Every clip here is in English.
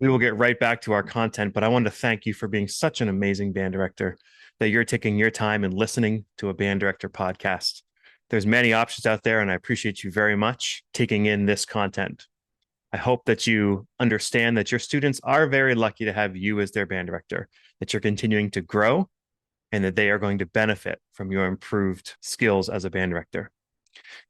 we will get right back to our content, but I wanted to thank you for being such an amazing band director, that you're taking your time and listening to a band director podcast. There's many options out there, and I appreciate you very much taking in this content. I hope that you understand that your students are very lucky to have you as their band director, that you're continuing to grow, and that they are going to benefit from your improved skills as a band director.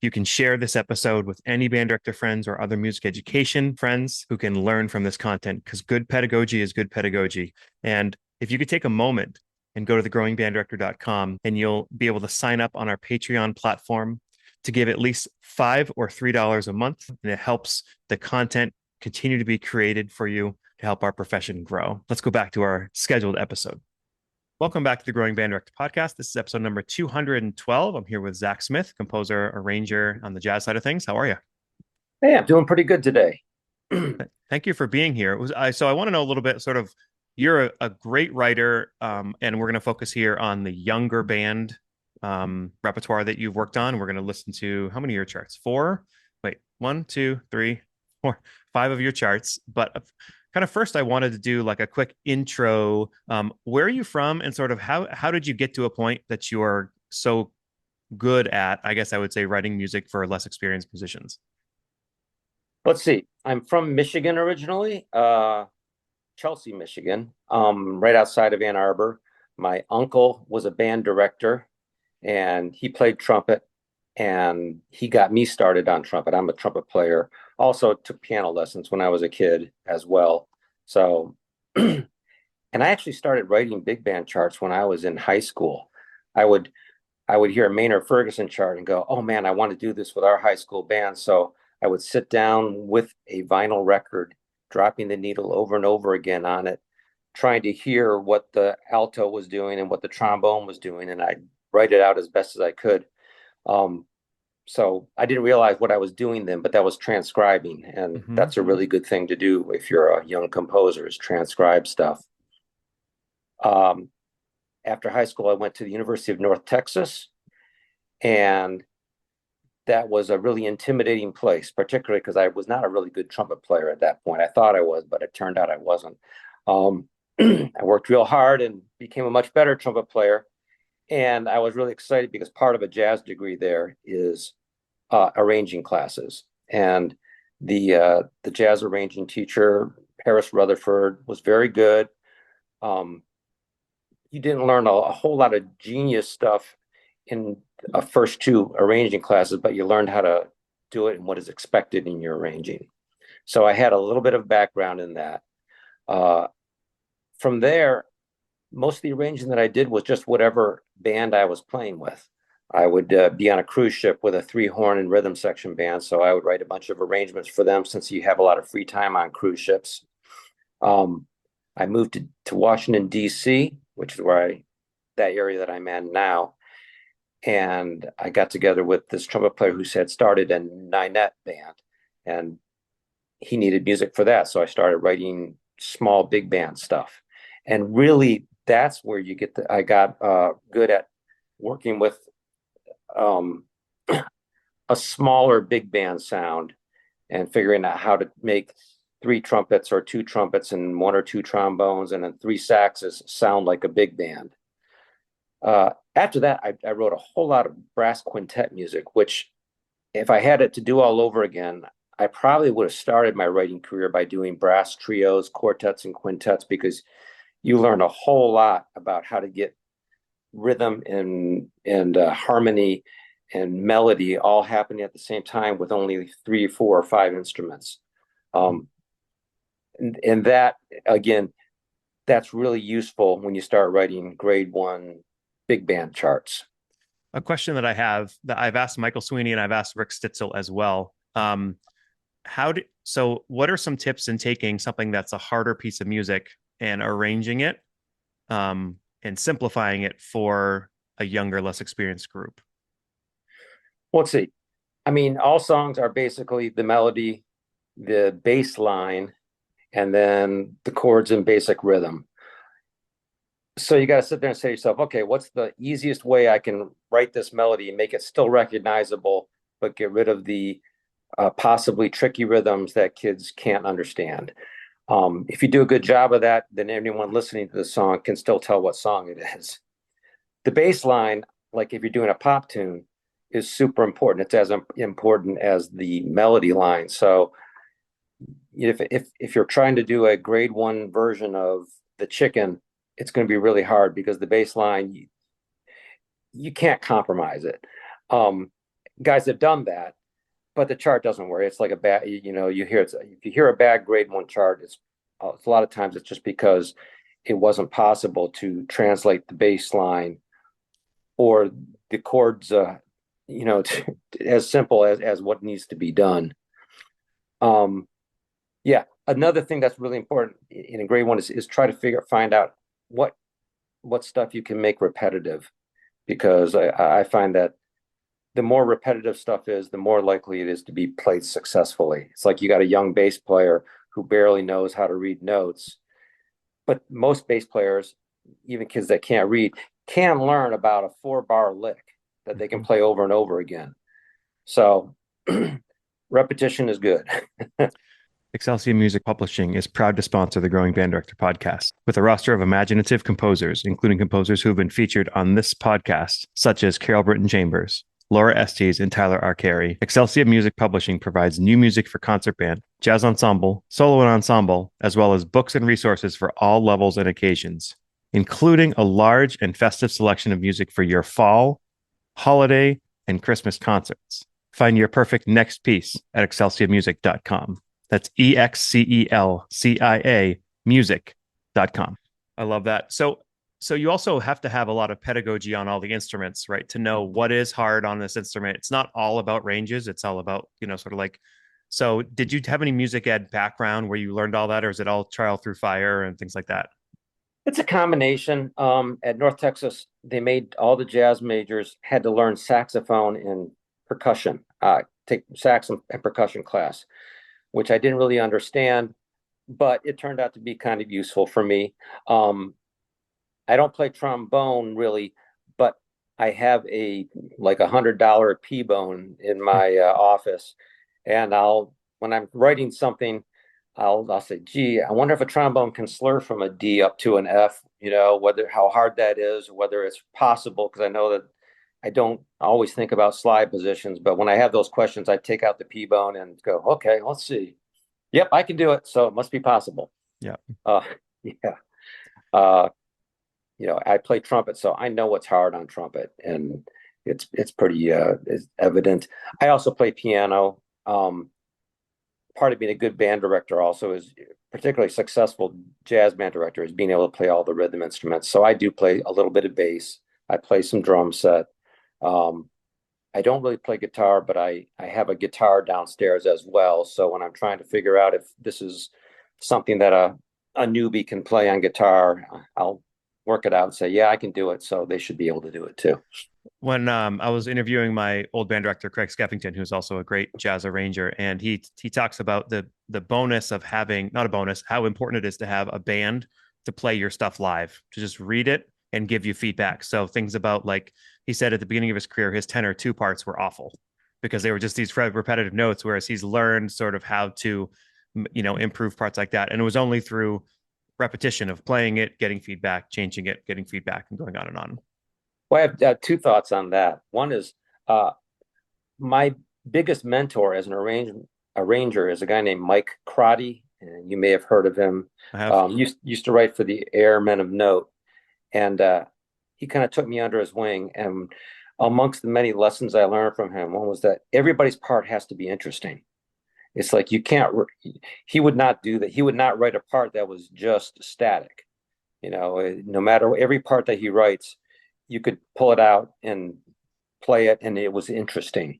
You can share this episode with any band director friends or other music education friends who can learn from this content, because good pedagogy is good pedagogy. And if you could take a moment and go to thegrowingbanddirector.com, and you'll be able to sign up on our Patreon platform to give at least $5 or $3 a month. And it helps the content continue to be created for you to help our profession grow. Let's go back to our scheduled episode. Welcome back to the Growing Band Director podcast. This is episode number 212. I'm here with Zach Smith, composer, arranger on the jazz side of things. How are you? Hey, I'm doing pretty good today. Thank you for being here. So I want to know a little bit, sort of, you're a great writer, and we're going to focus here on the younger band repertoire that you've worked on. We're going to listen to how many of your charts? Four? Wait, one, two, three, four, five of your charts. But kind of first, I wanted to do like a quick intro. Where are you from, and sort of how did you get to a point that you are so good at, I guess I would say, writing music for less experienced musicians? Let's see. I'm from Michigan originally, Chelsea, Michigan, right outside of Ann Arbor. My uncle was a band director and he played trumpet, and he got me started on trumpet. I'm a trumpet player. Also took piano lessons when I was a kid as well. So, and I actually started writing big band charts when I was in high school. I would I would hear a Maynard Ferguson chart and go, "Oh man, I want to do this with our high school band." So I would sit down with a vinyl record, dropping the needle over and over again on it, trying to hear what the alto was doing and what the trombone was doing, and I'd write it out as best as I could. Um, so I didn't realize what I was doing then, but that was transcribing, and Hmm. that's a really good thing to do if you're a young composer, is transcribe stuff. Um, After high school, I went to the University of North Texas, and that was a really intimidating place, particularly because I was not a really good trumpet player at that point. I thought I was, but it turned out I wasn't. Um, I worked real hard and became a much better trumpet player. And I was really excited because part of a jazz degree there is arranging classes. And the jazz arranging teacher, Paris Rutherford, was very good. Um, you didn't learn a whole lot of genius stuff in a first two arranging classes, but you learned how to do it and what is expected in your arranging. So I had a little bit of background in that. Uh, from there, most of the arranging that I did was just whatever band I was playing with. I would be on a cruise ship with a three horn and rhythm section band, so I would write a bunch of arrangements for them since you have a lot of free time on cruise ships. Um, I moved to Washington, D.C., which is that area that I'm in now. And I got together with this trumpet player who had started a ninette band, and he needed music for that. So I started writing small big band stuff. And really, that's where I got good at working with um, a smaller big band sound and figuring out how to make three trumpets or two trumpets and one or two trombones and then three saxes sound like a big band. After that, I wrote a whole lot of brass quintet music, which, if I had it to do all over again, I probably would have started my writing career by doing brass trios, quartets, and quintets, because you learn a whole lot about how to get rhythm and harmony and melody all happening at the same time with only three, four, or five instruments. Um, and that, again, that's really useful when you start writing grade one big band charts. A question that I have, that I've asked Michael Sweeney and I've asked Rick Stitzel as well. What are some tips in taking something that's a harder piece of music and arranging it, and simplifying it for a younger, less experienced group? Let's see. I mean, all songs are basically the melody, the bass line, and then the chords and basic rhythm. So you got to sit there and say to yourself, okay, what's the easiest way I can write this melody and make it still recognizable, but get rid of the possibly tricky rhythms that kids can't understand? If you do a good job of that, then anyone listening to the song can still tell what song it is. The bass line, like if you're doing a pop tune, is super important. It's as important as the melody line. So if you're trying to do a grade one version of the chicken, it's going to be really hard because the bass line, you can't compromise it. Guys have done that, but the chart doesn't work. It's like a bad, you hear it's if you hear a bad grade one chart, it's a lot of times it's just because it wasn't possible to translate the bass line or the chords, as simple as what needs to be done. Yeah, another thing that's really important in grade one is try to find out what stuff you can make repetitive, because I find that the more repetitive stuff is, the more likely it is to be played successfully. It's like you got a young bass player who barely knows how to read notes, but most bass players, even kids that can't read, can learn about a 4-bar lick that they can play over and over again. So repetition is good. Excelsior Music Publishing is proud to sponsor the Growing Band Director podcast with a roster of imaginative composers, including composers who have been featured on this podcast, such as Carol Britton Chambers, Laura Estes, and Tyler Arcari. Excelsior Music Publishing provides new music for concert band, jazz ensemble, solo and ensemble, as well as books and resources for all levels and occasions, including a large and festive selection of music for your fall, holiday, and Christmas concerts. Find your perfect next piece at excelsiamusic.com. That's EXCELCIA music.com. I love that. So you also have to have a lot of pedagogy on all the instruments, right? To know what is hard on this instrument. It's not all about ranges. It's all about, sort of like, so did you have any music ed background where you learned all that, or is it all trial through fire and things like that? It's a combination. At North Texas, they made all the jazz majors had to learn saxophone and percussion, take sax and percussion class, which I didn't really understand, but it turned out to be kind of useful for me. I don't play trombone really, but I have like $100 P-bone in my office, and when I'm writing something, I'll say, gee, I wonder if a trombone can slur from a D up to an F, how hard that is, whether it's possible, because I know that I don't always think about slide positions, but when I have those questions, I take out the P-bone and go, okay, let's see. Yep, I can do it. So it must be possible. Yeah. Yeah. I play trumpet, so I know what's hard on trumpet, and it's pretty it's evident. I also play piano. Part of being a good band director also is particularly successful jazz band director is being able to play all the rhythm instruments. So I do play a little bit of bass. I play some drum set. I don't really play guitar, but I have a guitar downstairs as well. So when I'm trying to figure out if this is something that a newbie can play on guitar, I'll work it out and say, yeah, I can do it. So they should be able to do it too. When I was interviewing my old band director, Craig Skeffington, who's also a great jazz arranger, and he talks about the bonus of having, not a bonus, how important it is to have a band to play your stuff live, to just read it and give you feedback. So things about, like he said at the beginning of his career, his tenor two parts were awful because they were just these repetitive notes, whereas he's learned sort of how to, improve parts like that. And it was only through repetition of playing it, getting feedback, changing it, getting feedback, and going on and on. Well, I have two thoughts on that. One is my biggest mentor as an arranger is a guy named Mike Crotty, and you may have heard of him. Used to write for the Airmen of Note, and he kind of took me under his wing. And amongst the many lessons I learned from him, one was that everybody's part has to be interesting. It's like you can't. He would not do that. He would not write a part that was just static. No matter every part that he writes, you could pull it out and play it, and it was interesting.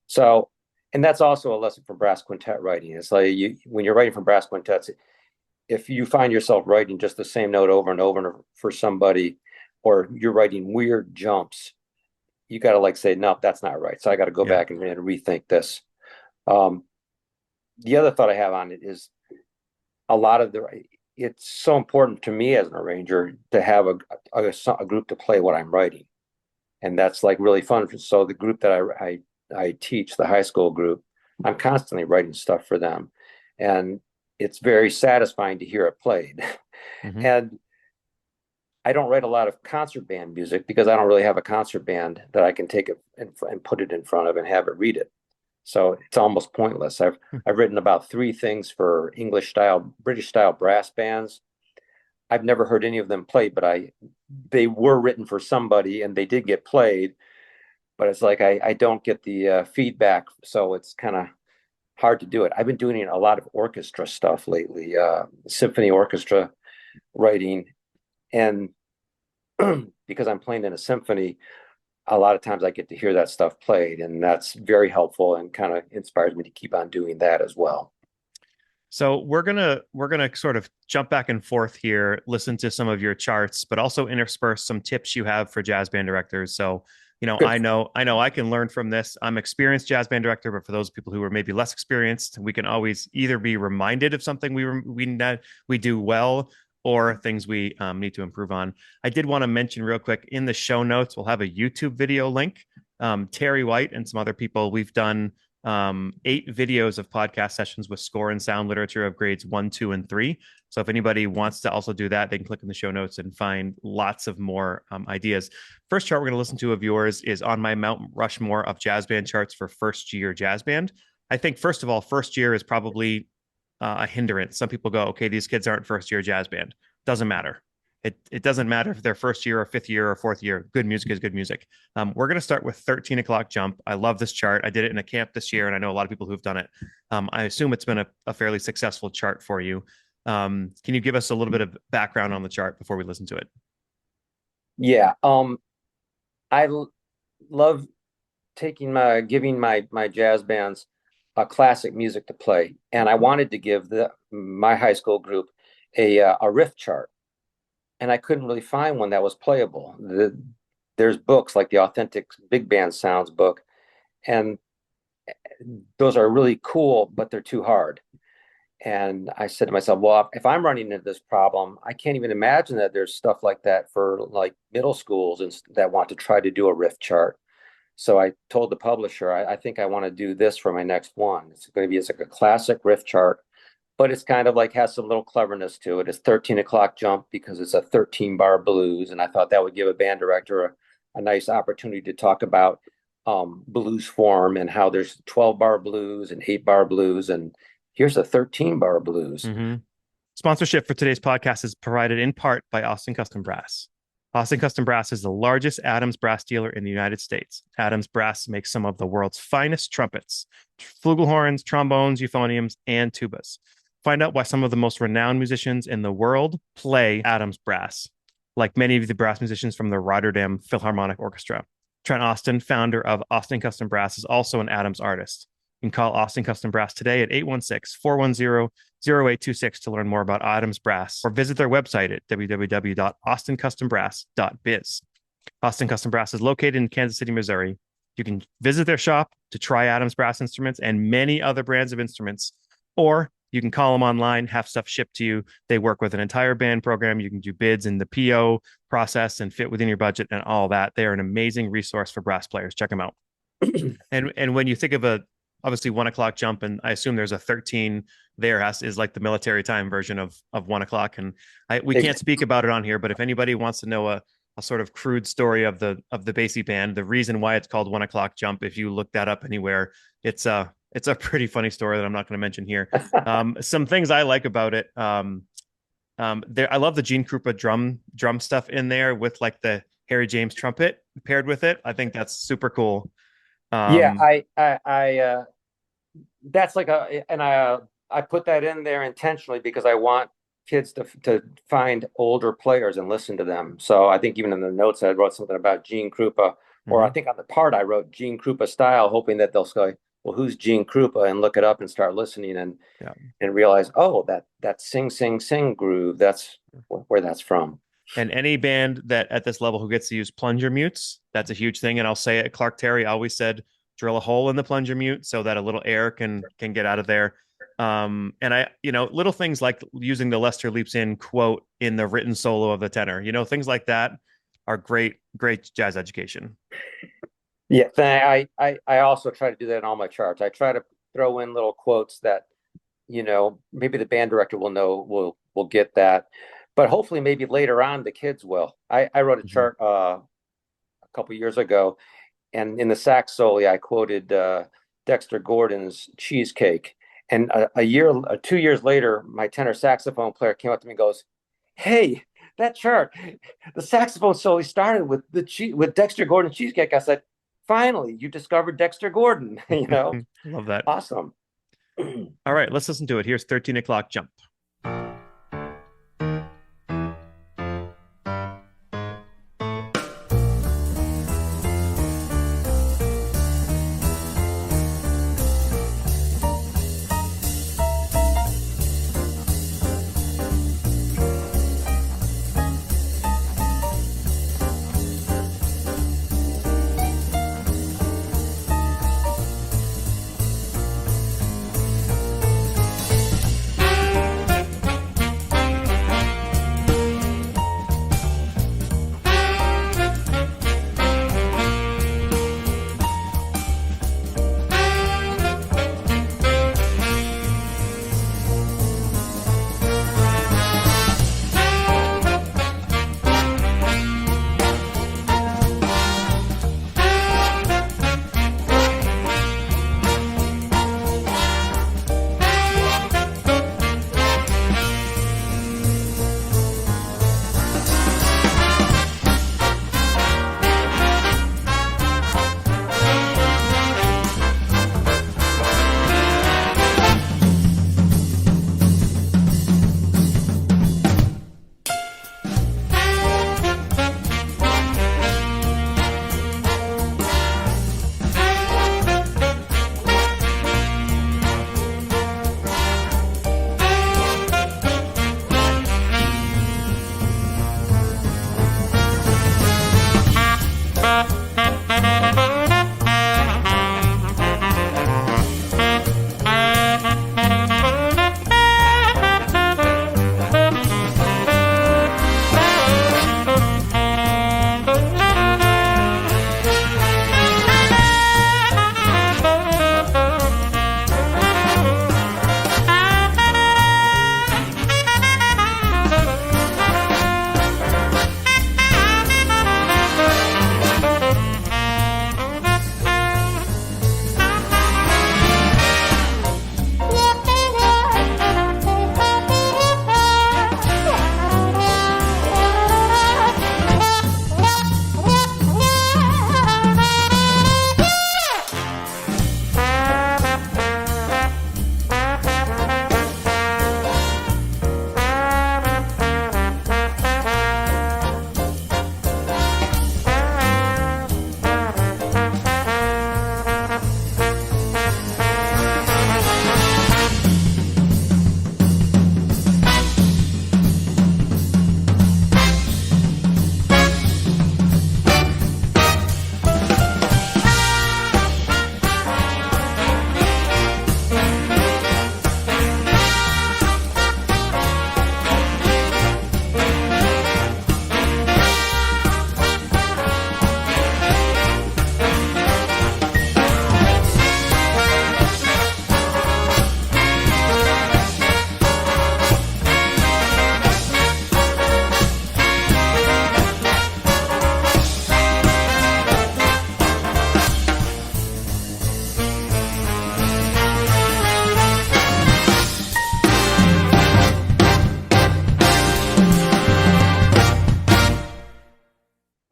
So, and that's also a lesson for brass quintet writing. It's like when you're writing for brass quintets, if you find yourself writing just the same note over and over for somebody, or you're writing weird jumps, you got to say, no, that's not right. So I got to go back and rethink this. The other thought I have on it is it's so important to me as an arranger to have a group to play what I'm writing. And that's really fun. So the group that I teach, the high school group, I'm constantly writing stuff for them. And it's very satisfying to hear it played. Hmm. And I don't write a lot of concert band music because I don't really have a concert band that I can take it and put it in front of and have it read it. So it's almost pointless. I've written about three things for English style, British style brass bands. I've never heard any of them played, but they were written for somebody and they did get played. But it's like I don't get the feedback, so it's kind of hard to do it. I've been doing a lot of orchestra stuff lately, symphony orchestra writing, and because I'm playing in a symphony, a lot of times I get to hear that stuff played, and that's very helpful and kind of inspires me to keep on doing that as well. So we're gonna sort of jump back and forth here, listen to some of your charts, but also intersperse some tips you have for jazz band directors. So, Good. I know I can learn from this. I'm experienced jazz band director, but for those people who are maybe less experienced, we can always either be reminded of something we do well, or things we need to improve on. I did want to mention real quick in the show notes, we'll have a YouTube video link. Terry White and some other people, we've done 8 videos of podcast sessions with score and sound literature of grades 1, 2, and 3. So if anybody wants to also do that, they can click in the show notes and find lots of more ideas. First chart we're going to listen to of yours is on my Mount Rushmore of jazz band charts for first year jazz band. I think, first of all, first year is probably a hindrance. Some people go, okay, these kids aren't first year jazz band. Doesn't matter. It doesn't matter if they're first year or fifth year or fourth year. Good music is good music. We're going to start with 13 o'clock jump. I love this chart. I did it in a camp this year, and I know a lot of people who've done it. I assume it's been a fairly successful chart for you. Can you give us a little bit of background on the chart before we listen to it? Yeah, I love giving my jazz bands classic music to play, and I wanted to give my high school group a riff chart, and I couldn't really find one that was playable. There's books like the Authentic Big Band Sounds book, and those are really cool, but they're too hard. And I said to myself, well, if I'm running into this problem, I can't even imagine that there's stuff like that for like middle schools and that want to try to do a riff chart. So I told the publisher, I think I want to do this for my next one. It's going to be it's like a classic riff chart, but it's kind of like has some little cleverness to it. It's 13 o'clock jump because it's a 13 bar blues. And I thought that would give a band director a nice opportunity to talk about blues form and how there's 12 bar blues and 8 bar blues. And here's a 13 bar blues. Mm-hmm. Sponsorship for today's podcast is provided in part by Austin Custom Brass. Austin Custom Brass is the largest Adams brass dealer in the United States. Adams Brass makes some of the world's finest trumpets, flugelhorns, trombones, euphoniums, and tubas. Find out why some of the most renowned musicians in the world play Adams Brass, like many of the brass musicians from the Rotterdam Philharmonic Orchestra. Trent Austin, founder of Austin Custom Brass, is also an Adams artist. You can call Austin Custom Brass today at 816-410-0826 to learn more about Adams Brass, or visit their website at www.austincustombrass.biz. Austin Custom Brass is located in Kansas City, Missouri. You can visit their shop to try Adams Brass instruments and many other brands of instruments, or you can call them online, have stuff shipped to you. They work with an entire band program. You can do bids in the PO process and fit within your budget and all that. They are an amazing resource for brass players. Check them out. And when you think of obviously 1 o'clock jump, and I assume there's a 13 there is like the military time version of 1 o'clock. And we can't speak about it on here, but if anybody wants to know a sort of crude story of the Basie band, the reason why it's called 1 o'clock jump, if you look that up anywhere, it's a pretty funny story that I'm not going to mention here. Some things I like about it. I love the Gene Krupa drum stuff in there with like the Harry James trumpet paired with it. I think that's super cool. Yeah, I that's like I put that in there intentionally because I want kids to find older players and listen to them. So I think even in the notes I wrote something about Gene Krupa, or I think on the part I wrote Gene Krupa style, hoping that they'll say, well, who's Gene Krupa, and look it up and start listening and realize, oh, that sing sing sing groove, that's where that's from. And any band that at this level who gets to use plunger mutes, that's a huge thing. And I'll say it, Clark Terry always said, drill a hole in the plunger mute so that a little air can get out of there. And little things like using the Lester Leaps In quote in the written solo of the tenor, things like that are great jazz education. Yeah, I also try to do that in all my charts. I try to throw in little quotes that maybe the band director will know, will get that, but hopefully maybe later on the kids will. I wrote a Mhm. chart a couple years ago, and in the sax solo I quoted Dexter Gordon's Cheesecake, and a year 2 years later my tenor saxophone player came up to me and goes, "Hey, that chart, the saxophone solo started with with Dexter Gordon Cheesecake." I said, "Finally, you discovered Dexter Gordon." Love that. Awesome. All right, let's listen to it. Here's 13 o'clock jump.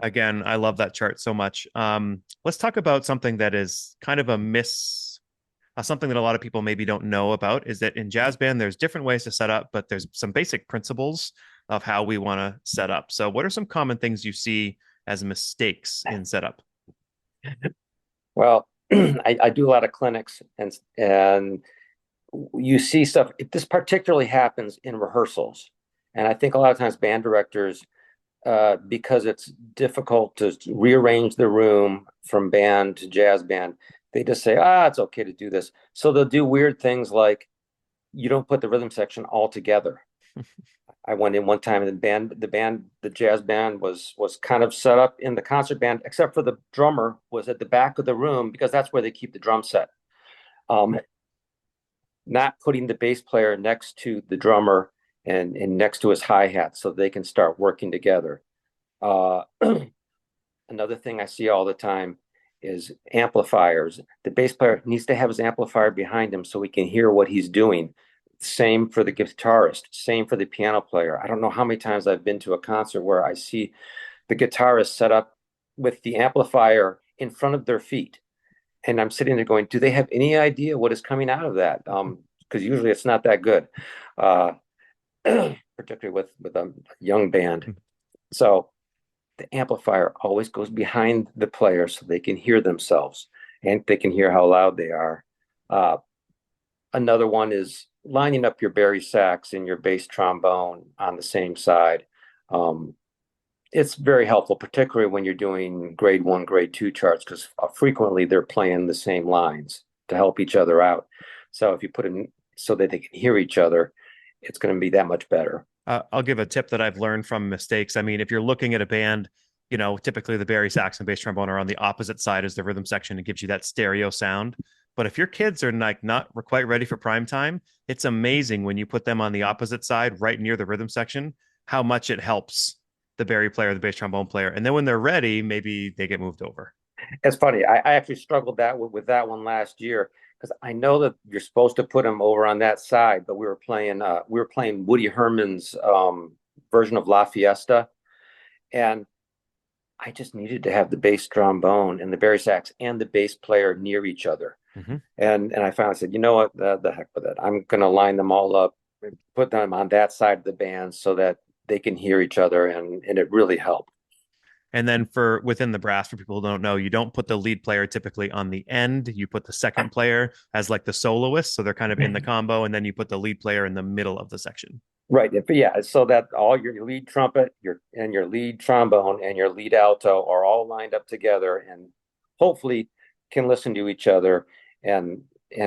Again, I love that chart so much. Let's talk about something that is kind of a something that a lot of people maybe don't know about is that in jazz band, there's different ways to set up, but there's some basic principles of how we want to set up. So, what are some common things you see as mistakes in setup? Well, I do a lot of clinics, and you see stuff. This particularly happens in rehearsals, and I think a lot of times band directors, because it's difficult to rearrange the room from band to jazz band, they just say, it's okay to do this. So they'll do weird things like you don't put the rhythm section all together. I went in one time and the jazz band was kind of set up in the concert band, except for the drummer was at the back of the room because that's where they keep the drum set. Um, not putting the bass player next to the drummer and next to his hi-hat so they can start working together. Uh, Another thing I see all the time is amplifiers. The bass player needs to have his amplifier behind him so we can hear what he's doing. Same for the guitarist, same for the piano player. I don't know how many times I've been to a concert where I see the guitarist set up with the amplifier in front of their feet. And I'm sitting there going, do they have any idea what is coming out of that? Because usually it's not that good, uh, particularly with a young band. So the amplifier always goes behind the player so they can hear themselves and they can hear how loud they are. Uh, Another one is lining up your bari sax and your bass trombone on the same side. Um, it's very helpful, particularly when you're doing grade one, grade two charts, because frequently they're playing the same lines to help each other out. So if you put in so that they can hear each other, it's going to be that much better. I'll give a tip that I've learned from mistakes. I mean, if you're looking at a band, typically the bari sax and bass trombone are on the opposite side as the rhythm section. It gives you that stereo sound. But if your kids are like not quite ready for prime time, it's amazing when you put them on the opposite side, right near the rhythm section, how much it helps the bari player, the bass trombone player. And then when they're ready, maybe they get moved over. It's funny. I actually struggled with that one last year because I know that you're supposed to put them over on that side, but we were playing Woody Herman's version of La Fiesta, and I just needed to have the bass trombone and the bari sax and the bass player near each other. Mm-hmm. And I finally said, you know what, the heck with it. I'm going to line them all up, put them on that side of the band so that they can hear each other, and it really helped. And then for within the brass, for people who don't know, you don't put the lead player typically on the end. You put the second player as like the soloist. So they're kind of in the combo. And then you put the lead player in the middle of the section. Right. Yeah. So that all your lead trumpet, your lead trombone and your lead alto are all lined up together and hopefully can listen to each other and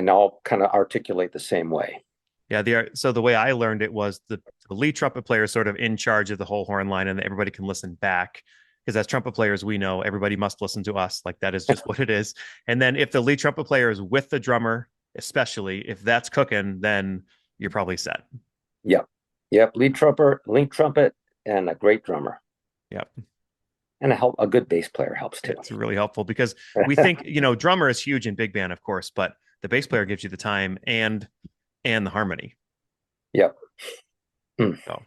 all kind of articulate the same way. Yeah. So the way I learned it was the lead trumpet player is sort of in charge of the whole horn line and everybody can listen back. Because as trumpet players, we know everybody must listen to us. Like that is just what it is. And then if the lead trumpet player is with the drummer, especially if that's cooking, then you're probably set. Yep. Yep. Lead trumpet, and a great drummer. Yep. And a good bass player helps too. It's really helpful because we think, drummer is huge in big band, of course, but the bass player gives you the time and the harmony. Yep. So,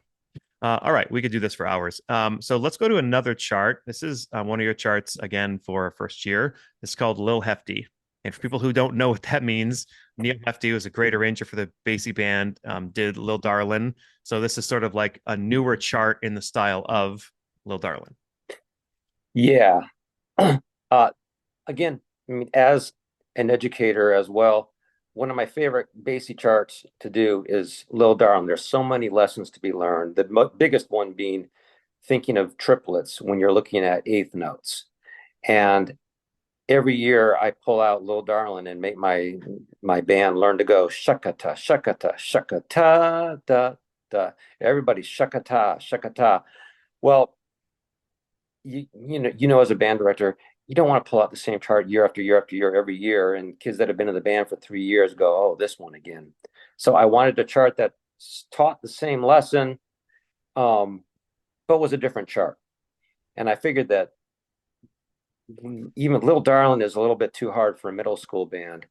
all right, we could do this for hours. So let's go to another chart. This is one of your charts again for first year. It's called Lil Hefty. And for people who don't know what that means, Neil Hefty was a great arranger for the Basie band, did Lil Darlin. So this is sort of like a newer chart in the style of Lil Darlin. Yeah. Uh, Again, I mean, as an educator as well, one of my favorite Basie charts to do is Lil Darlin. There's so many lessons to be learned. The biggest one being thinking of triplets when you're looking at eighth notes. And every year I pull out Lil Darlin and make my band learn to go shakata, shakata, shakata, da, da. Everybody shakata, shakata. Well, as a band director, you don't want to pull out the same chart year after year after year every year. And kids that have been in the band for 3 years go, oh, this one again. So I wanted a chart that taught the same lesson, but was a different chart. And I figured that even Lil Darlin is a little bit too hard for a middle school band.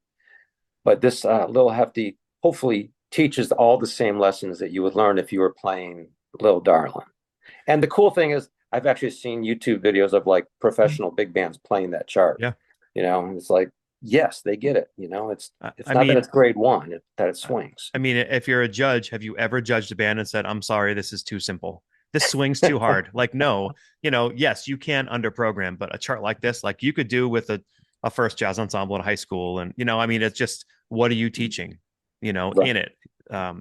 But this Lil Hefty hopefully teaches all the same lessons that you would learn if you were playing Lil Darlin. And the cool thing is, I've actually seen YouTube videos of like professional big bands playing that chart. Yeah. And it's like, yes, they get it. It's I not mean, that it's grade one, that it swings. I mean, if you're a judge, have you ever judged a band and said, I'm sorry, this is too simple? This swings too hard. Like, no, yes, you can under program, but a chart like this, like you could do with a first jazz ensemble in high school. And, I mean, it's just, what are you teaching, Right. in it?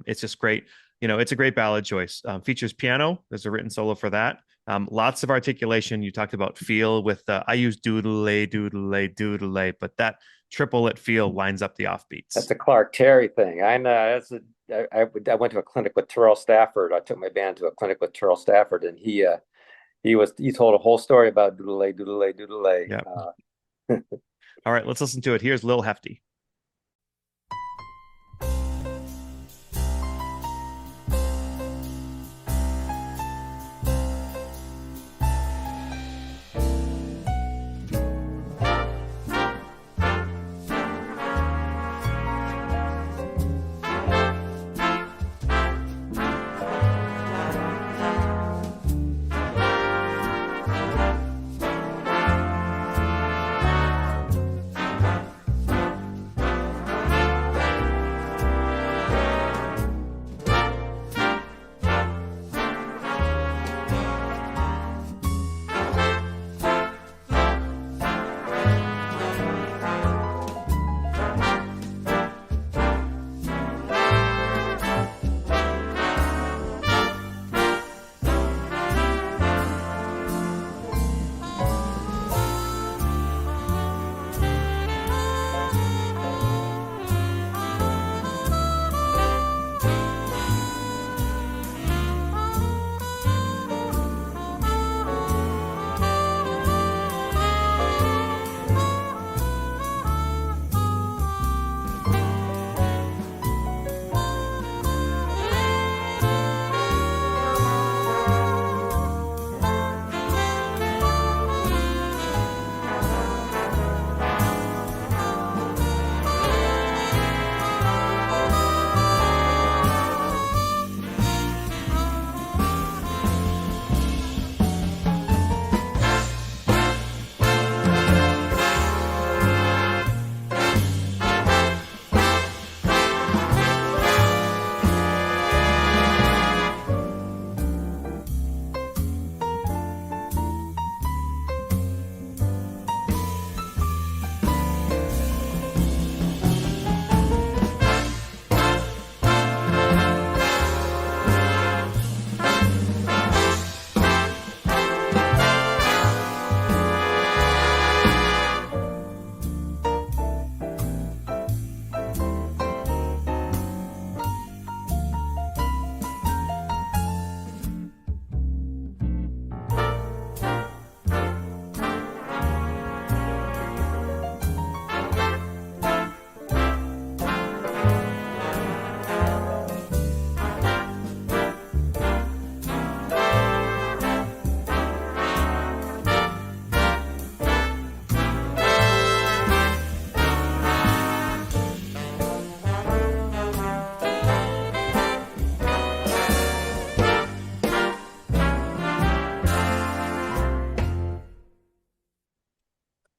It's just great. It's a great ballad choice. Features piano. There's a written solo for that. Lots of articulation. You talked about feel with, I use doodle-lay, doodle-lay, doodle-lay, but that triplet feel lines up the offbeats. That's a Clark Terry thing. I know. I went to a clinic with Terrell Stafford. I took my band to a clinic with Terrell Stafford, and he told a whole story about doodle-lay, doodle-lay, doodle-lay. Yeah. All right, let's listen to it. Here's Lil Hefty.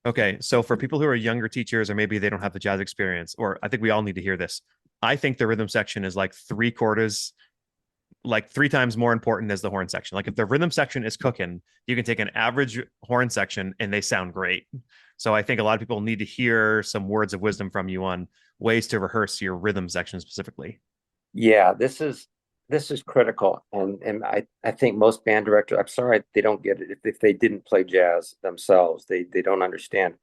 Okay, so for people who are younger teachers, or maybe they don't have the jazz experience, or I think we all need to hear this. I think the rhythm section is like three quarters, like three times more important as the horn section. Like if the rhythm section is cooking, you can take an average horn section and they sound great. So I think a lot of people need to hear some words of wisdom from you on ways to rehearse your rhythm section specifically. Yeah, this is critical, and I think most band directors, I'm sorry they don't get it if they didn't play jazz themselves, they don't understand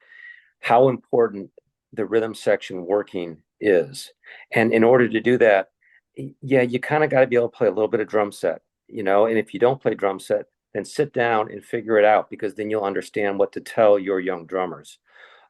how important the rhythm section working is. And in order to do that, yeah, you kind of got to be able to play a little bit of drum set, you know. And if you don't play drum set, then sit down and figure it out because then you'll understand what to tell your young drummers.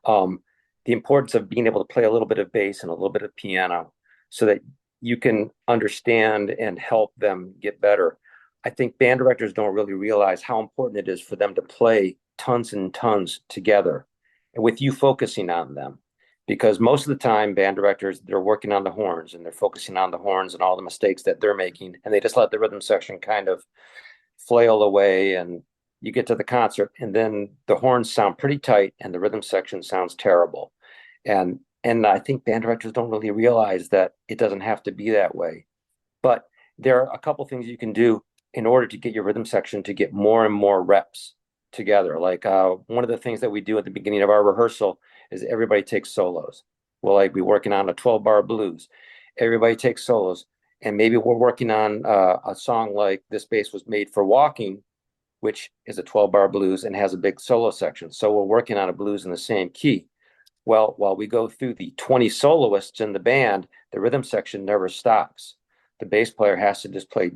Um, the importance of being able to play a little bit of bass and a little bit of piano so that you can understand and help them get better. I think band directors don't really realize how important it is for them to play tons and tons together and with you focusing on them. Because most of the time, band directors, they're working on the horns and they're focusing on the horns and all the mistakes that they're making. And they just let the rhythm section kind of flail away, and you get to the concert and then the horns sound pretty tight and the rhythm section sounds terrible. And I think band directors don't really realize that it doesn't have to be that way. But there are a couple things you can do in order to get your rhythm section to get more and more reps together. Like one of the things that we do at the beginning of our rehearsal is everybody takes solos. We'll like be working on a 12 bar blues. Everybody takes solos. And maybe we're working on a song like This Bass Was Made for Walking, which is a 12 bar blues and has a big solo section. So we're working on a blues in the same key. Well, while we go through the 20 soloists in the band, the rhythm section never stops. The bass player has to just play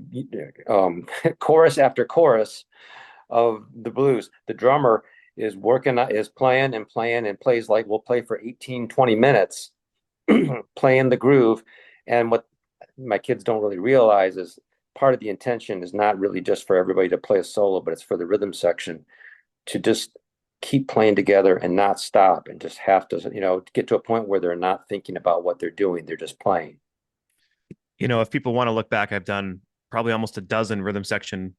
chorus after chorus of the blues. The drummer is working, is playing and playing and plays like we'll play for 18, 20 minutes, playing the groove. And what my kids don't really realize is part of the intention is not really just for everybody to play a solo, but it's for the rhythm section to just keep playing together and not stop and just have to, you know, get to a point where they're not thinking about what they're doing. They're just playing. You know, if people want to look back, I've done probably almost a dozen rhythm section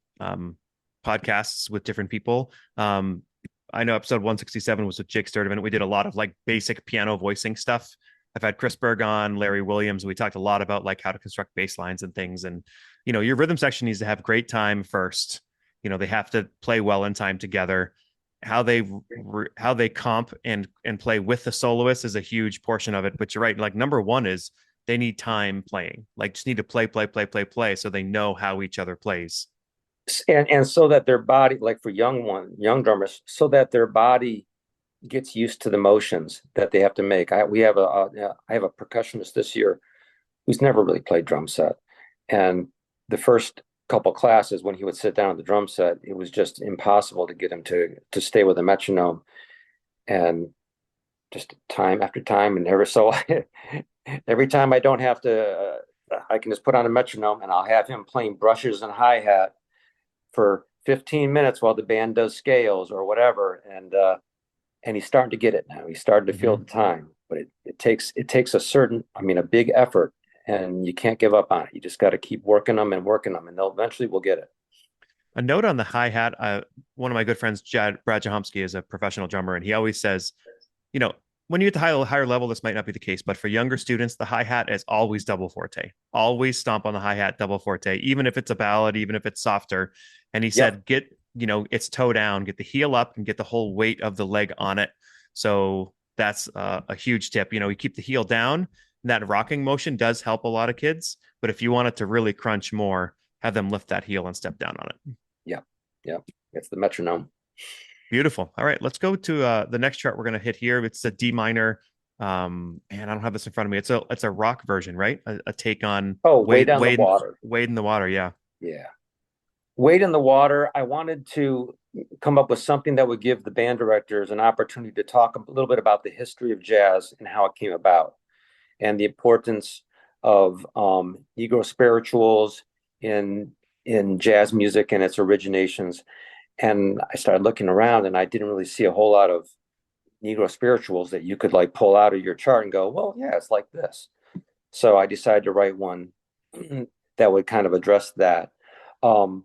podcasts with different people. I know episode 167 was with Jake Sturdivant. We did a lot of like basic piano voicing stuff. I've had Chris Berg on, Larry Williams. We talked a lot about like how to construct bass lines and things. And, you know, your rhythm section needs to have great time first. You know, they have to play well in time together. How they comp and play with the soloist is a huge portion of it. But you're right. Like number one is they need time playing. Like just need to play, play, play, play, play, so they know how each other plays. And so that their body, like for young drummers, so that their body gets used to the motions that they have to make. I have a percussionist this year who's never really played drum set, and the first couple classes when he would sit down at the drum set, it was just impossible to get him to stay with a metronome, and just time after time, and ever so every time I don't have to, I can just put on a metronome and I'll have him playing brushes and hi hat for 15 minutes while the band does scales or whatever, and he's starting to get it now. He's starting to feel Mm-hmm. the time, but it takes a certain, I mean, a big effort, and you can't give up on it. You just got to keep working them, and they'll eventually will get it. A note on the hi hat. One of my good friends, Brad Jahomsky, is a professional drummer, and he always says, you know, when you get to higher level, this might not be the case, but for younger students, the hi hat is always double forte. Always stomp on the hi hat double forte, even if it's a ballad, even if it's softer. And he Yep. said, get, you know, it's toe down, get the heel up and get the whole weight of the leg on it. So that's a huge tip. You know, you keep the heel down. That rocking motion does help a lot of kids, but if you want it to really crunch more, have them lift that heel and step down on it. Yep. Yep. It's the metronome. Beautiful. All right, let's go to the next chart we're going to hit here. It's a D minor. And I don't have this in front of me. It's a rock version, right? A take on Oh, way down the water. Wade in the water. Yeah. Yeah. Wade in the water. I wanted to come up with something that would give the band directors an opportunity to talk a little bit about the history of jazz and how it came about, and the importance of Negro spirituals in jazz music and its originations. And I started looking around, and I didn't really see a whole lot of Negro spirituals that you could like pull out of your chart and go, well, yeah, it's like this. So I decided to write one that would kind of address that. Um,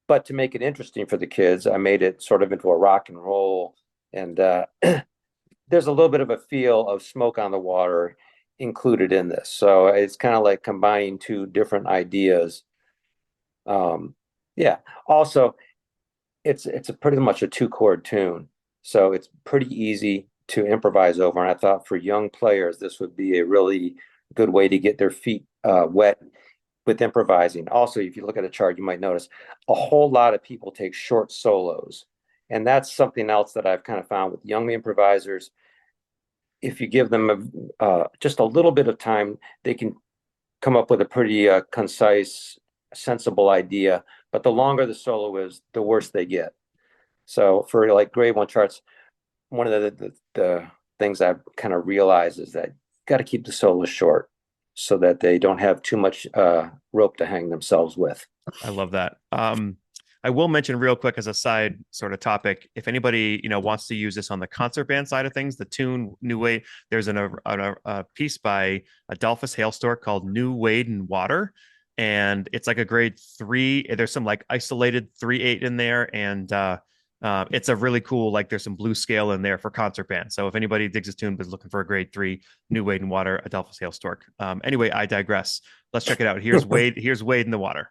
but to make it interesting for the kids, I made it sort of into a rock and roll And there's a little bit of a feel of smoke on the water included in this. So it's kind of like combining two different ideas. Um, yeah. Also, it's a pretty much a two-chord tune, so it's pretty easy to improvise over. And I thought for young players, this would be a really good way to get their feet wet with improvising. Also, if you look at a chart, you might notice a whole lot of people take short solos. And that's something else that I've kind of found with young improvisers. If you give them just a little bit of time, they can come up with a pretty concise, sensible idea. But the longer the solo is, the worse they get. So for like grade one charts, one of the things I've kind of realized is that you got to keep the solos short so that they don't have too much rope to hang themselves with. I love that. I will mention real quick as a side sort of topic, if anybody, wants to use this on the concert band side of things, the tune New Wade, there's a piece by Adolphus Hailstork called New Wade and Water. And it's like a grade 3. There's some like isolated 3/8 in there. And it's a really cool, like there's some blues scale in there for concert band. So if anybody digs this tune but is looking for a grade 3, New Wade and Water, Adolphus Hailstork. Anyway, I digress. Let's check it out. Here's Wade in the Water.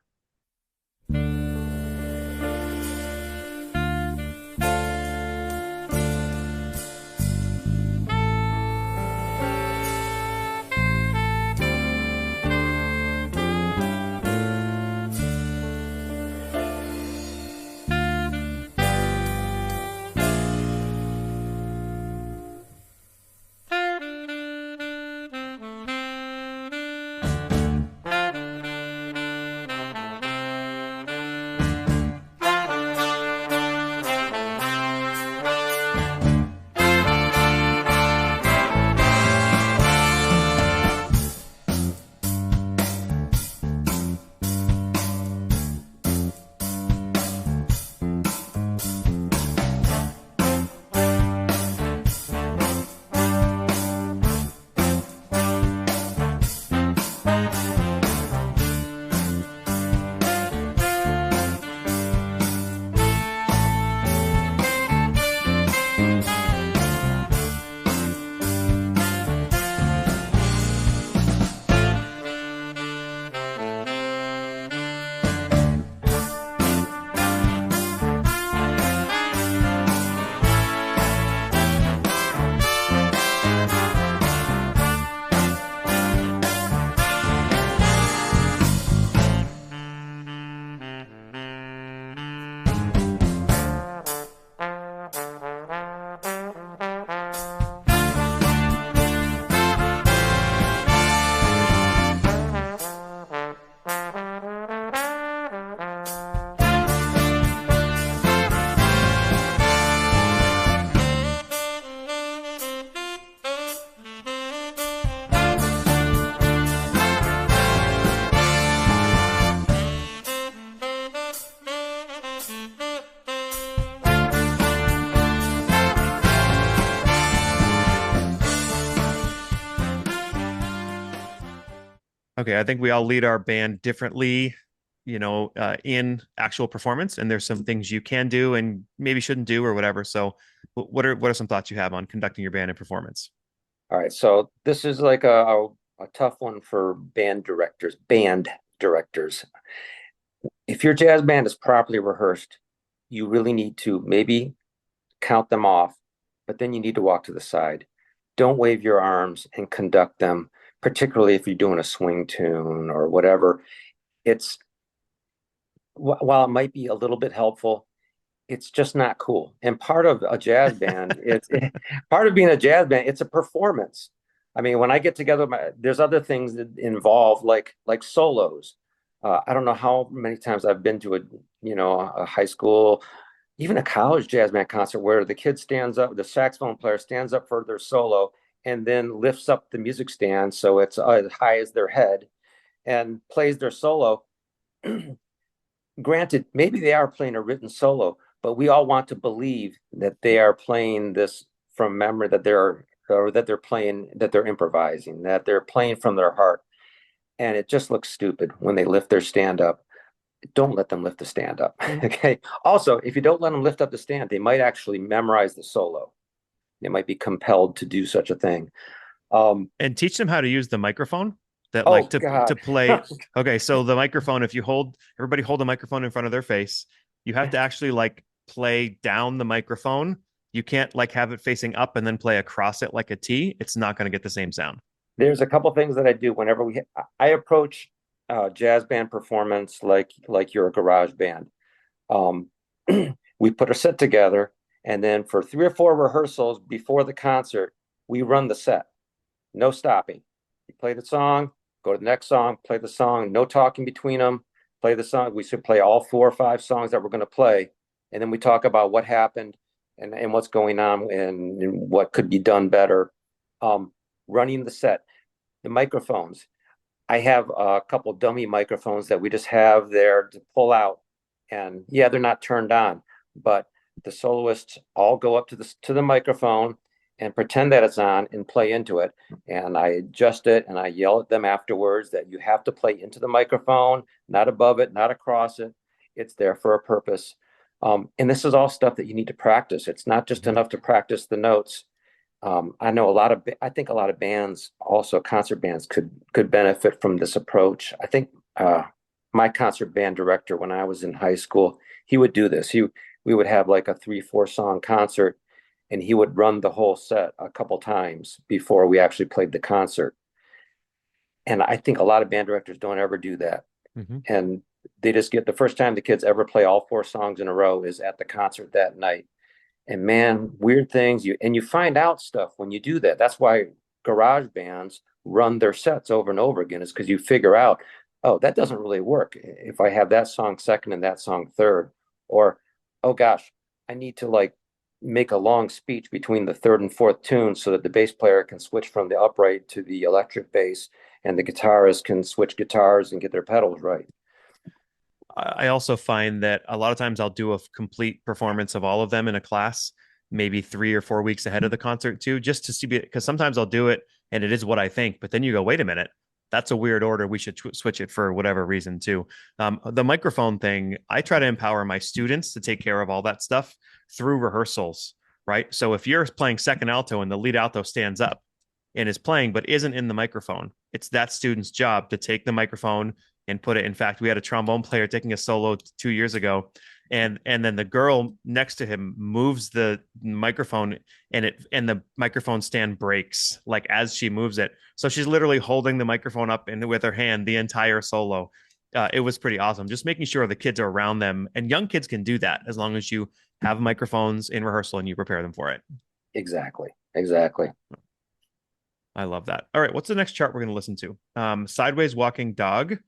Okay, I think we all lead our band differently, in actual performance, and there's some things you can do and maybe shouldn't do or whatever. So, what are some thoughts you have on conducting your band in performance? All right, so this is like a tough one for band directors. Band directors. If your jazz band is properly rehearsed, you really need to maybe count them off, but then you need to walk to the side. Don't wave your arms and conduct them, particularly if you're doing a swing tune or whatever. It's while it might be a little bit helpful, it's just not cool. And part of a jazz band, part of being a jazz band, it's a performance. I mean, when I get together, there's other things that involve like solos. I don't know how many times I've been to a high school, even a college jazz band concert where the kid stands up, the saxophone player stands up for their solo and then lifts up the music stand so it's as high as their head and plays their solo. Granted, maybe they are playing a written solo, but we all want to believe that they are playing this from memory, that they're playing, that they're improvising, that they're playing from their heart. And it just looks stupid when they lift their stand up. don't let them lift the stand up. Mhm. Okay. Also, if you don't let them lift up the stand, they might actually memorize the solo. They might be compelled to do such a thing. And teach them how to use the microphone that like Oh to God. play. Okay, so the microphone, if you hold everybody hold a microphone in front of their face, you have to actually like play down the microphone. You can't like have it facing up and then play across it like a T. It's not going to get the same sound. There's a couple things that I do whenever I approach jazz band performance like you're a garage band. Um, we put a set together, and then for 3 or 4 rehearsals before the concert, we run the set. No stopping. You play the song, go to the next song, play the song, no talking between them, play the song. We should play all 4 or 5 songs that we're going to play. And then we talk about what happened and what's going on and what could be done better. Running the set, the microphones. I have a couple dummy microphones that we just have there to pull out. And yeah, they're not turned on, but the soloists all go up to the microphone and pretend that it's on and play into it. And I adjust it and I yell at them afterwards that you have to play into the microphone, not above it, not across it. It's there for a purpose. And this is all stuff that you need to practice. It's not just enough to practice the notes. I think a lot of bands, also concert bands, could benefit from this approach. I think my concert band director, when I was in high school, he would do this. We would have like a 3-4 song concert, and he would run the whole set a couple times before we actually played the concert. And I think a lot of band directors don't ever do that. Mm-hmm. And they just get the first time the kids ever play all 4 songs in a row is at the concert that night. And man, weird things you find out stuff when you do that. That's why garage bands run their sets over and over again, is because you figure out, oh, that doesn't really work if I have that song second and that song third. Or, oh gosh, I need to like make a long speech between the third and fourth tune so that the bass player can switch from the upright to the electric bass and the guitarist can switch guitars and get their pedals right. I also find that a lot of times I'll do a complete performance of all of them in a class, maybe 3 or 4 weeks ahead of the concert too, just to see, because sometimes I'll do it and it is what I think, but then you go, wait a minute, that's a weird order. We should switch it for whatever reason too. The microphone thing, I try to empower my students to take care of all that stuff through rehearsals, right? So if you're playing second alto and the lead alto stands up and is playing but isn't in the microphone, it's that student's job to take the microphone and put it. In fact, we had a trombone player taking a solo 2 years ago, and then the girl next to him moves the microphone, and the microphone stand breaks like as she moves it. So she's literally holding the microphone up with her hand the entire solo. It was pretty awesome. Just making sure the kids are around them, and young kids can do that as long as you have microphones in rehearsal and you prepare them for it. Exactly. I love that. All right, what's the next chart we're going to listen to? Sideways Walking Dog.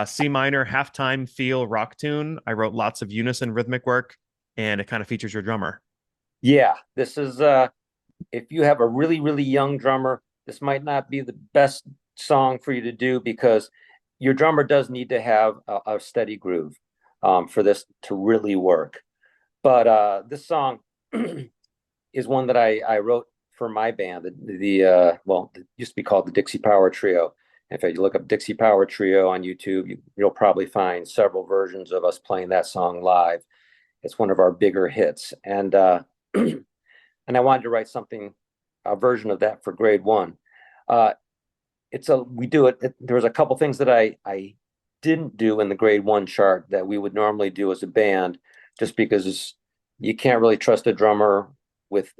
C minor halftime feel rock tune. I wrote lots of unison rhythmic work, and it kind of features your drummer. Yeah, this is if you have a really, really young drummer, this might not be the best song for you to do because your drummer does need to have a steady groove for this to really work. But this song is one that I wrote for my band, well, it used to be called the Dixie Power Trio. In fact, you look up Dixie Power Trio on YouTube, you'll probably find several versions of us playing that song live. It's one of our bigger hits. And and I wanted to write a version of that for grade 1. There was a couple things that I didn't do in the grade 1 chart that we would normally do as a band, just because you can't really trust a drummer with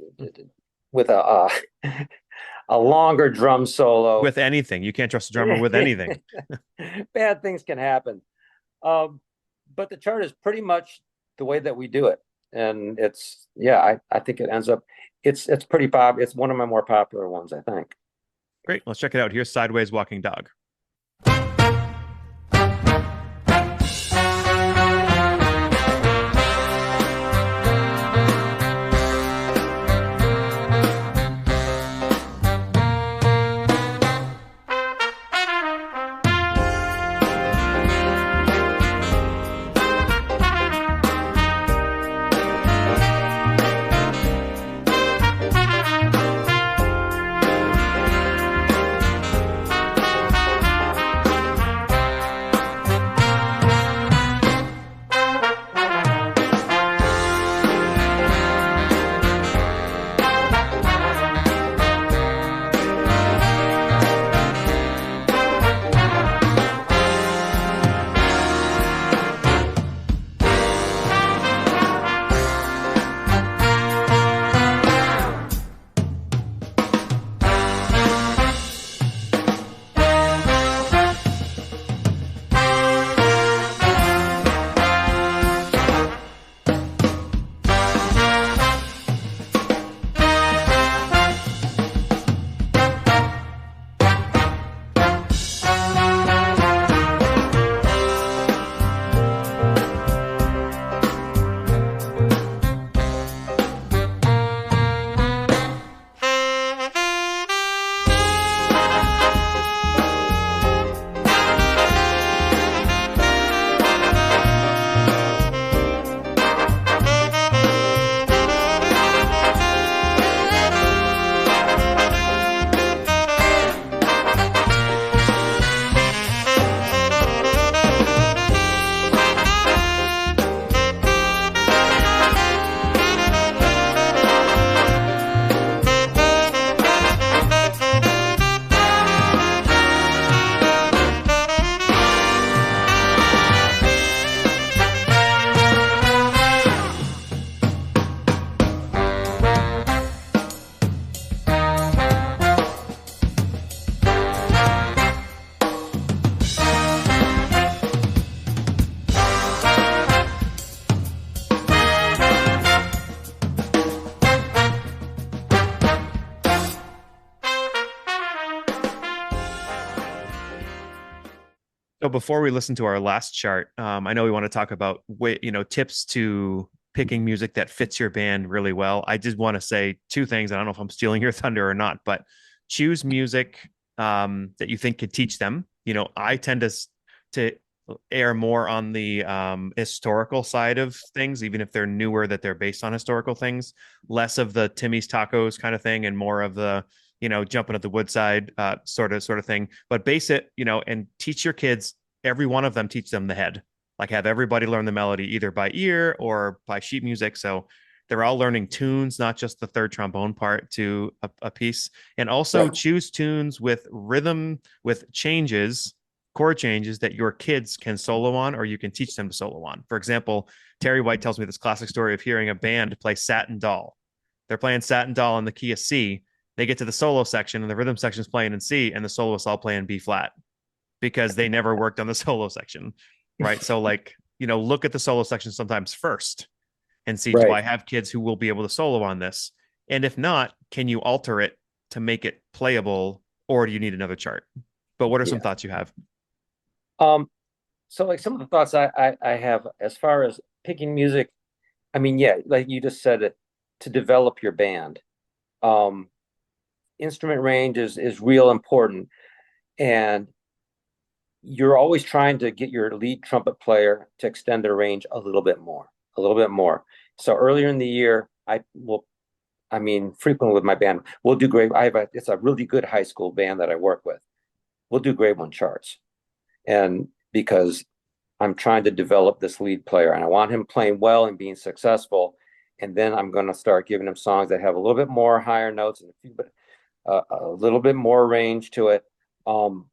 a longer drum solo. With anything. You can't trust a drummer with anything. Bad things can happen. But the chart is pretty much the way that we do it. And I think it ends up, it's pretty pop. It's one of my more popular ones, I think. Great. Let's check it out. Here's Sideways Walking Dog. So before we listen to our last chart, I know we want to talk about tips to picking music that fits your band really well. I just want to say two things. I don't know if I'm stealing your thunder or not, but choose music that you think could teach them. I tend to err more on the historical side of things, even if they're newer, that they're based on historical things, less of the Timmy's Tacos kind of thing, and more of the jumping at the woodside sort of thing. But base it, and teach your kids, every one of them, teach them the head. Like have everybody learn the melody either by ear or by sheet music. So they're all learning tunes, not just the third trombone part to a piece. And also Right. choose tunes with rhythm, with changes, chord changes that your kids can solo on, or you can teach them to solo on. For example, Terry White tells me this classic story of hearing a band play Satin Doll. They're playing Satin Doll in the key of C. They get to the solo section and the rhythm section is playing in C, and the soloists all play in B flat because they never worked on the solo section, right? So like, look at the solo section sometimes first and see, do Right. I have kids who will be able to solo on this? And if not, can you alter it to make it playable, or do you need another chart? But what are some Yeah. thoughts you have? Um, so like some of the thoughts I have as far as picking music, I mean, yeah, like you just said it, to develop your band. Um, Instrument range is real important. And you're always trying to get your lead trumpet player to extend their range a little bit more, a little bit more. So earlier in the year, I mean, frequently with my band, we'll do great. It's a really good high school band that I work with. We'll do grade one charts. And because I'm trying to develop this lead player and I want him playing well and being successful. And then I'm going to start giving him songs that have a little bit more higher notes and a little bit more range to it. Um,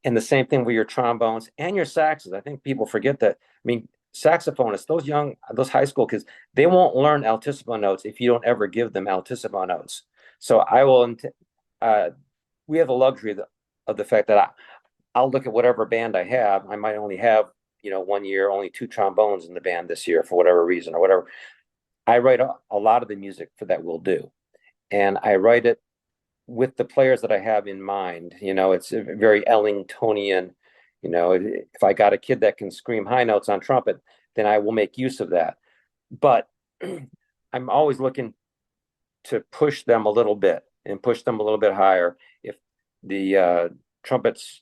and the same thing with your trombones and your saxes. I think people forget that. I mean, saxophonists, those high school kids, they won't learn altissimo notes if you don't ever give them altissimo notes. So uh, we have the luxury of the fact that I'll look at whatever band I have. I might only have, one year, only two trombones in the band this year for whatever reason or whatever. I write a lot of the music for that we'll do. And I write it with the players that I have in mind. It's a very Ellingtonian. If I got a kid that can scream high notes on trumpet, then I will make use of that. But I'm always looking to push them a little bit and push them a little bit higher. If the trumpets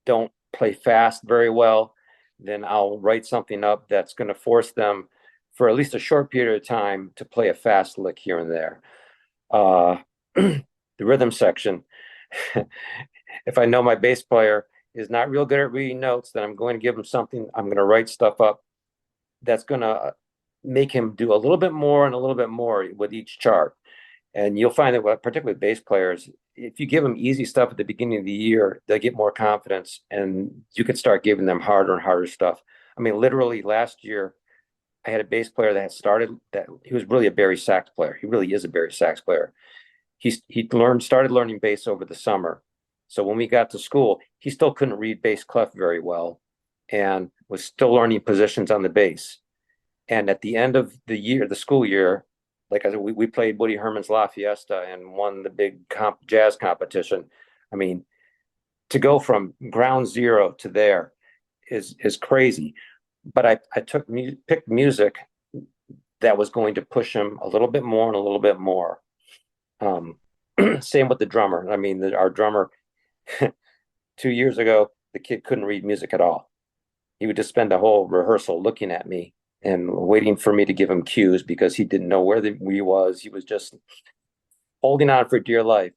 don't play fast very well, then I'll write something up that's going to force them for at least a short period of time to play a fast lick here and there. Uh, the rhythm section, if I know my bass player is not real good at reading notes, then I'm going to give him something. I'm going to write stuff up that's going to make him do a little bit more and a little bit more with each chart. And you'll find that, particularly with bass players, if you give them easy stuff at the beginning of the year, they get more confidence and you can start giving them harder and harder stuff. I mean, literally last year, I had a bass player that he was really a bari sax player. He really is a bari sax player. He started learning bass over the summer. So when we got to school, he still couldn't read bass clef very well and was still learning positions on the bass. And at the end of the school year, like I said, we played Woody Herman's La Fiesta and won the big jazz competition. I mean, to go from ground zero to there is crazy. But I picked music that was going to push him a little bit more and a little bit more. Same with the drummer. I mean, our drummer 2 years ago, the kid couldn't read music at all. He would just spend the whole rehearsal looking at me and waiting for me to give him cues because he didn't know where he was. He was just holding on for dear life.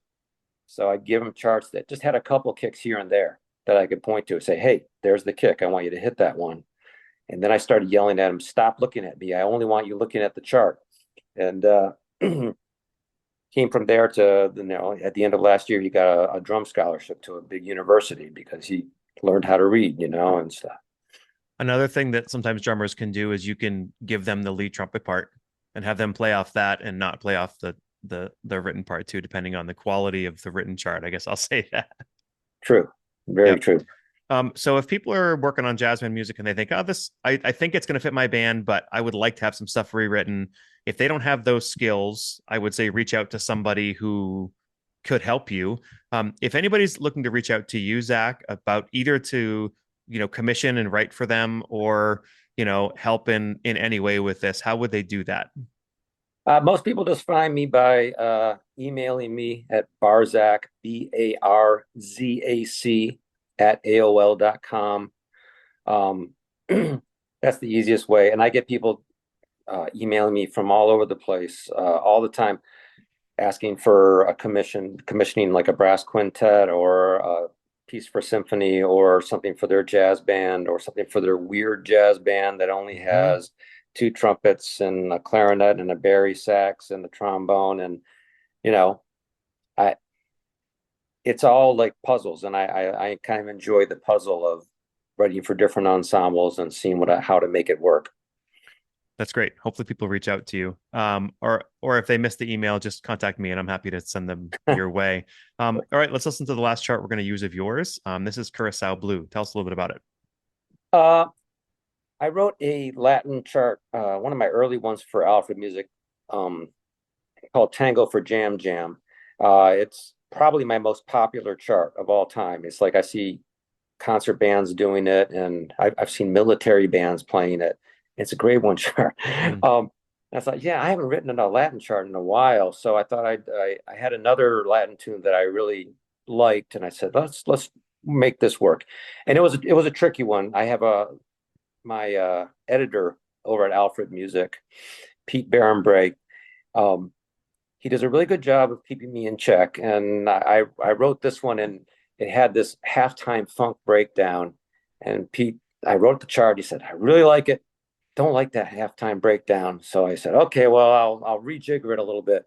So I'd give him charts that just had a couple kicks here and there that I could point to and say, hey, there's the kick. I want you to hit that one. And then I started yelling at him, stop looking at me. I only want you looking at the chart. And came from there to, at the end of last year, he got a drum scholarship to a big university because he learned how to read, and stuff. Another thing that sometimes drummers can do is you can give them the lead trumpet part and have them play off that and not play off the written part too, depending on the quality of the written chart. I guess I'll say that. True. Very Yep. true. So if people are working on jazz band music and they think, oh, I think it's going to fit my band, but I would like to have some stuff rewritten. If they don't have those skills, I would say reach out to somebody who could help you. If anybody's looking to reach out to you, Zach, about either to commission and write for them, or help in any way with this, how would they do that? Most people just find me by emailing me at Barzac, Barzac at AOL.com. That's the easiest way. And I get people emailing me from all over the place all the time, asking for a commissioning like a brass quintet or a piece for symphony or something for their jazz band or something for their weird jazz band that only Mhm. has two trumpets and a clarinet and a bari sax and a trombone. And you know, I it's all like puzzles, and I kind of enjoy the puzzle of writing for different ensembles and seeing how to make it work. That's great. Hopefully people reach out to you. Or if they missed the email, just contact me and I'm happy to send them your way. All right, let's listen to the last chart we're going to use of yours. This is Curacao Blue. Tell us a little bit about it. Uh, I wrote a Latin chart, one of my early ones for Alfred Music, um, called Tango for Jam Jam. It's probably my most popular chart of all time. It's like I see concert bands doing it, and I've seen military bands playing it. It's a grade one chart. Mm. I thought, yeah, I haven't written a Latin chart in a while, so I thought I had another Latin tune that I really liked, and I said, let's make this work. And it was a tricky one. I have my editor over at Alfred Music, Pete Barenbray. Um, he does a really good job of keeping me in check. And I wrote this one, and it had this halftime funk breakdown. And Pete, I wrote the chart. He said, I really like it. Don't like that halftime breakdown. So I said, okay, well, I'll rejigger it a little bit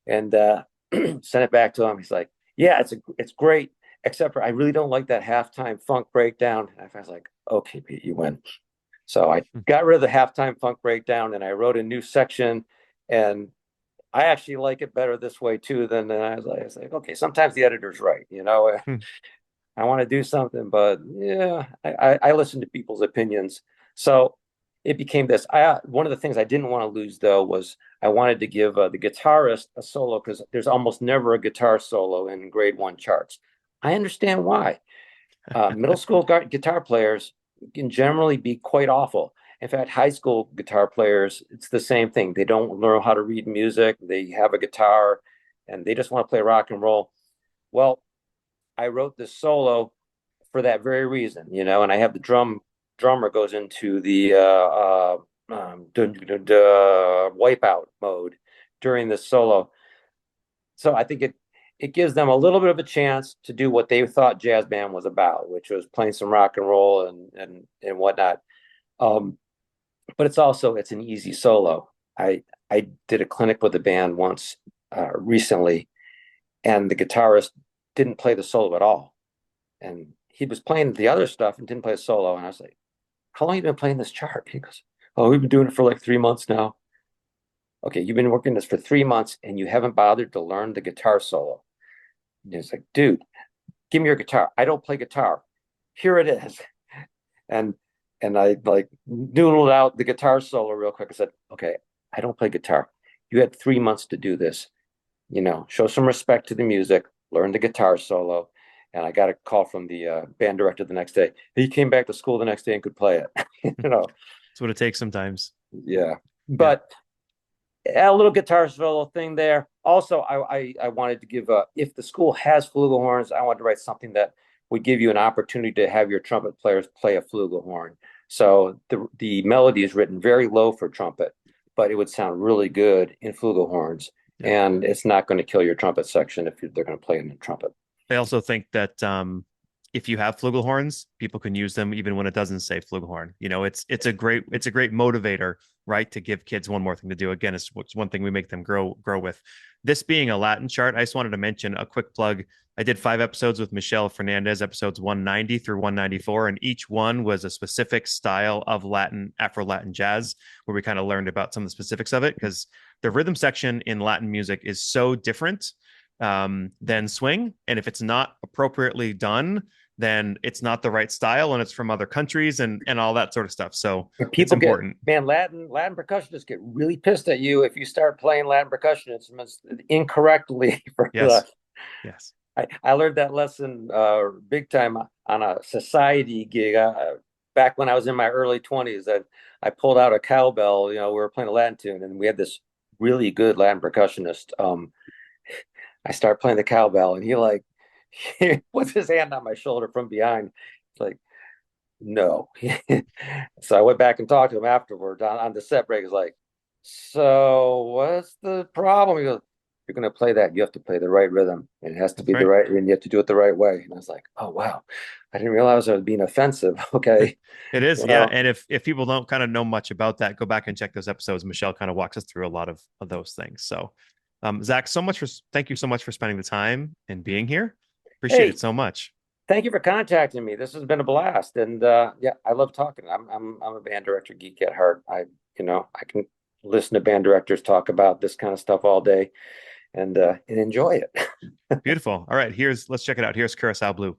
and sent it back to him. He's like, yeah, it's great, except for I really don't like that halftime funk breakdown. And I was like, okay, Pete, you win. So I got rid of the halftime funk breakdown and I wrote a new section, and I actually like it better this way too. Than I was like, okay, sometimes the editor's right. I want to do something, but yeah, I listen to people's opinions. So it became this. One of the things I didn't want to lose though was I wanted to give the guitarist a solo, because there's almost never a guitar solo in grade one charts. I understand why. Middle school guitar players can generally be quite awful. In fact, high school guitar players, it's the same thing. They don't learn how to read music. They have a guitar and they just want to play rock and roll. Well, I wrote this solo for that very reason, and I have the drummer goes into the wipeout mode during this solo. So I think it gives them a little bit of a chance to do what they thought jazz band was about, which was playing some rock and roll and whatnot. Um, but it's an easy solo. I did a clinic with a band once recently, and the guitarist didn't play the solo at all, and he was playing the other stuff and didn't play a solo. And I was like, "How long have you been playing this chart?" He goes, "Oh, we've been doing it for like 3 months now." Okay, you've been working this for 3 months and you haven't bothered to learn the guitar solo. And he's like, "Dude, give me your guitar. I don't play guitar. Here it is." And I like noodled out the guitar solo real quick. I said, "Okay, I don't play guitar. You had 3 months to do this. Show some respect to the music, learn the guitar solo." And I got a call from the band director the next day. He came back to school the next day and could play it. That's what it takes sometimes. Yeah. Yeah. But a little guitar solo thing there. Also, I wanted to give if the school has flugelhorns, I wanted to write something that would give you an opportunity to have your trumpet players play a flugelhorn. So the melody is written very low for trumpet, but it would sound really good in flugelhorns, Yeah. and it's not going to kill your trumpet section if they're going to play in the trumpet. I also think that if you have flugelhorns, people can use them even when it doesn't say flugelhorn. It's a great motivator, right? To give kids one more thing to do. Again, it's one thing we make them grow with. This being a Latin chart, I just wanted to mention a quick plug. I did 5 episodes with Michelle Fernandez, episodes 190 through 194, and each one was a specific style of Latin, Afro-Latin jazz, where we kind of learned about some of the specifics of it, because the rhythm section in Latin music is so different than swing. And if it's not appropriately done, then it's not the right style and it's from other countries and all that sort of stuff. So it's People get, important. man, Latin percussionists get really pissed at you if you start playing Latin percussion instruments incorrectly for Yes. Yes. I learned that lesson big time on a society gig back when I was in my early 20s. I pulled out a cowbell. We were playing a Latin tune, and we had this really good Latin percussionist. I start playing the cowbell, and he puts his hand on my shoulder from behind. It's like, no. So I went back and talked to him afterward on the set break. It's like, so what's the problem? He goes, you're going to play that. You have to play the right rhythm, and it has to be the right, and you have to do it the right way. And I was like, oh, wow. I didn't realize I was being offensive. Okay. It is. Yeah. And if people don't kind of know much about that, go back and check those episodes. Michelle kind of walks us through a lot of those things. So, Zach, thank you so much for spending the time and being here. Appreciate it so much. Thank you for contacting me. This has been a blast. And yeah, I love talking. I'm a band director geek at heart. I can listen to band directors talk about this kind of stuff all day and enjoy it. Beautiful. All right, let's check it out. Here's Curacao Blue.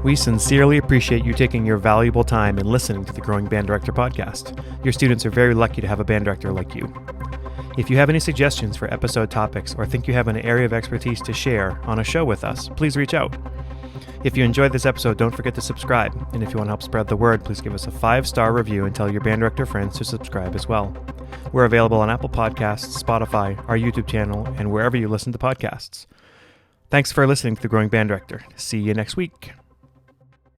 We sincerely appreciate you taking your valuable time and listening to the Growing Band Director podcast. Your students are very lucky to have a band director like you. If you have any suggestions for episode topics or think you have an area of expertise to share on a show with us, please reach out. If you enjoyed this episode, don't forget to subscribe. And if you want to help spread the word, please give us a 5-star review and tell your band director friends to subscribe as well. We're available on Apple Podcasts, Spotify, our YouTube channel, and wherever you listen to podcasts. Thanks for listening to The Growing Band Director. See you next week.